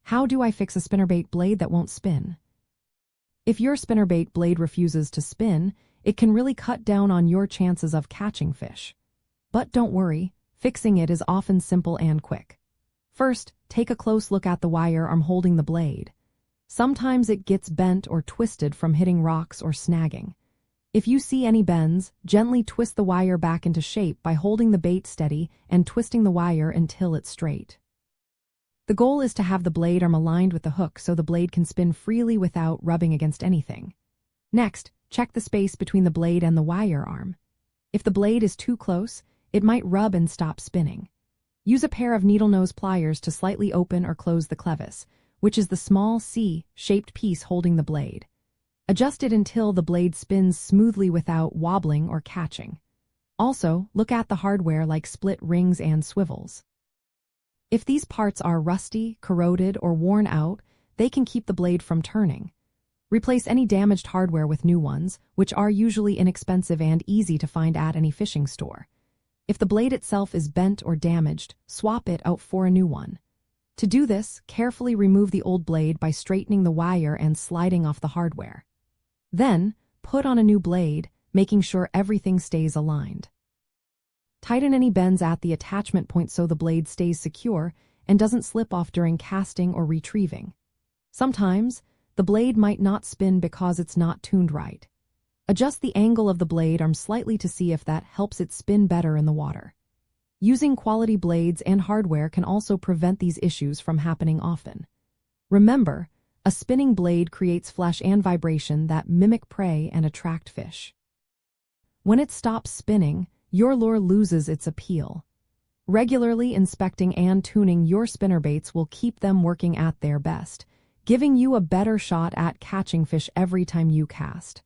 How do I fix a spinnerbait blade that won't spin? If your spinnerbait blade refuses to spin, it can really cut down on your chances of catching fish. But don't worry, fixing it is often simple and quick. First, take a close look at the wire arm holding the blade. Sometimes it gets bent or twisted from hitting rocks or snagging. If you see any bends, gently twist the wire back into shape by holding the bait steady and twisting the wire until it's straight. The goal is to have the blade arm aligned with the hook so the blade can spin freely without rubbing against anything. Next, check the space between the blade and the wire arm. If the blade is too close, it might rub and stop spinning. Use a pair of needle nose pliers to slightly open or close the clevis, which is the small C-shaped piece holding the blade. Adjust it until the blade spins smoothly without wobbling or catching. Also, look at the hardware like split rings and swivels. If these parts are rusty, corroded, or worn out, they can keep the blade from turning. Replace any damaged hardware with new ones, which are usually inexpensive and easy to find at any fishing store. If the blade itself is bent or damaged, swap it out for a new one. To do this, carefully remove the old blade by straightening the wire and sliding off the hardware. Then, put on a new blade, making sure everything stays aligned. Tighten any bends at the attachment point so the blade stays secure and doesn't slip off during casting or retrieving. Sometimes, the blade might not spin because it's not tuned right. Adjust the angle of the blade arm slightly to see if that helps it spin better in the water. Using quality blades and hardware can also prevent these issues from happening often. Remember, a spinning blade creates flash and vibration that mimic prey and attract fish. When it stops spinning, your lure loses its appeal. Regularly inspecting and tuning your spinnerbaits will keep them working at their best, giving you a better shot at catching fish every time you cast.